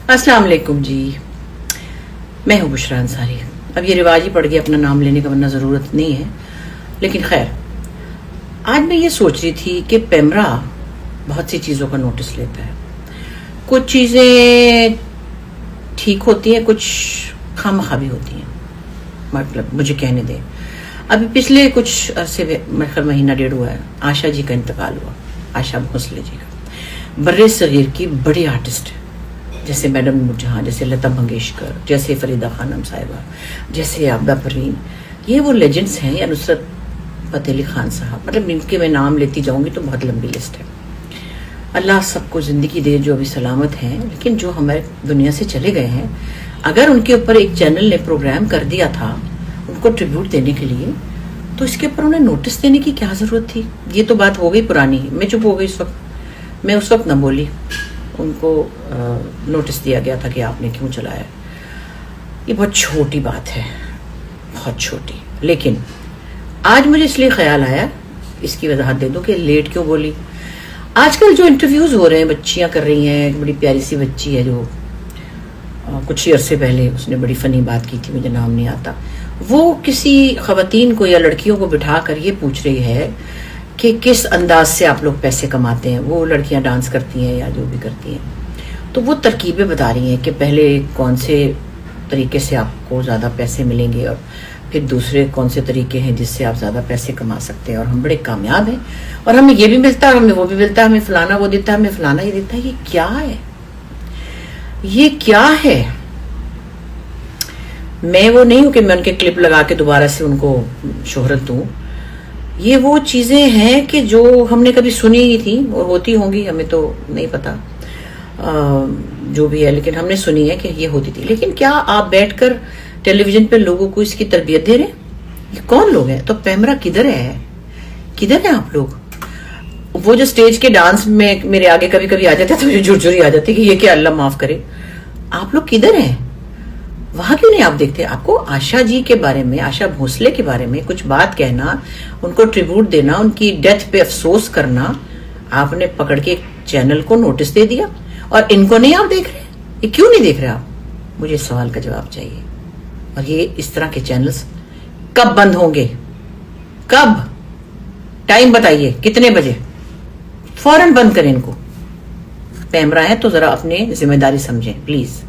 अस्सलाम वालेकुम जी, मैं हूँ बुशरा अंसारी। अब ये रिवाज ही पड़ गया अपना नाम लेने का, वरना ज़रूरत नहीं है। लेकिन खैर, आज मैं ये सोच रही थी कि पैमरा बहुत सी चीज़ों का नोटिस लेता है। कुछ चीज़ें ठीक होती हैं, कुछ खामखा भी होती हैं। मतलब मुझे कहने दें, अभी पिछले कुछ अरसे में महीना डेढ़ हुआ है, आशा जी का इंतकाल हुआ। आशा भोसले जी का बर्रे सगीर की बड़ी आर्टिस्ट है, जैसे मैडम नूरजहां, जैसे लता मंगेशकर, जैसे फरीदा खानम साहिबा, जैसे आबदा परवीन। ये वो लेजेंड्स हैं, या नुसरत फतेह अली खान साहब। मतलब इनके मैं नाम लेती जाऊंगी तो बहुत लंबी लिस्ट है। अल्लाह सबको ज़िंदगी दे जो अभी सलामत हैं, लेकिन जो हमारे दुनिया से चले गए हैं, अगर उनके ऊपर एक चैनल ने प्रोग्राम कर दिया था उनको ट्रिब्यूट देने के लिए, तो इसके ऊपर उन्हें नोटिस देने की क्या ज़रूरत थी? ये तो बात हो गई पुरानी। मैं चुप हो गई उस वक्त, मैं उस वक्त न बोली। उनको नोटिस दिया गया था कि आपने क्यों चलाया। ये बहुत छोटी बात है, बहुत छोटी। लेकिन आज मुझे इसलिए ख्याल आया, इसकी वजाहत दे दूं कि लेट क्यों बोली। आजकल जो इंटरव्यूज हो रहे हैं, बच्चियां कर रही हैं। एक बड़ी प्यारी सी बच्ची है जो कुछ ही अरसे पहले उसने बड़ी फनी बात की थी, मुझे नाम नहीं आता। वो किसी खवातीन को या लड़कियों को बिठा कर ये पूछ रही है कि किस अंदाज से आप लोग पैसे कमाते हैं। वो लड़कियां डांस करती हैं या जो भी करती हैं, तो वो तरकीबें बता रही हैं कि पहले कौन से तरीके से आपको ज़्यादा पैसे मिलेंगे, और फिर दूसरे कौन से तरीके हैं जिससे आप ज़्यादा पैसे कमा सकते हैं, और हम बड़े कामयाब हैं, और हमें ये भी मिलता है, हमें वो भी मिलता है, हमें फलाना वो देता है, हमें फलाना ये देता है। ये क्या है? ये क्या है? मैं वो नहीं हूं कि मैं उनके क्लिप लगा के दोबारा से उनको शोहरत दूं। ये वो चीजें हैं कि जो हमने कभी सुनी ही थी, और होती होंगी, हमें तो नहीं पता जो भी है, लेकिन हमने सुनी है कि ये होती थी। लेकिन क्या आप बैठकर टेलीविजन पे लोगों को इसकी तरबियत दे रहे हैं? ये कौन लोग हैं? तो पैमरा किधर है? किधर है आप लोग? वो जो स्टेज के डांस में मेरे आगे कभी कभी आ जाते हैं तो मुझे झुरझुरी आ जाती है कि ये क्या, अल्लाह माफ करे। आप लोग किधर हैं? वहां क्यों नहीं आप देखते? आपको आशा जी के बारे में, आशा भोसले के बारे में कुछ बात कहना, उनको ट्रिब्यूट देना, उनकी डेथ पे अफसोस करना, आपने पकड़ के एक चैनल को नोटिस दे दिया, और इनको नहीं आप देख रहे? ये क्यों नहीं देख रहे आप? मुझे इस सवाल का जवाब चाहिए। और ये इस तरह के चैनल्स कब बंद होंगे? कब? टाइम बताइए, कितने बजे? फौरन बंद करें इनको। पैमरा है तो जरा अपनी जिम्मेदारी समझें प्लीज।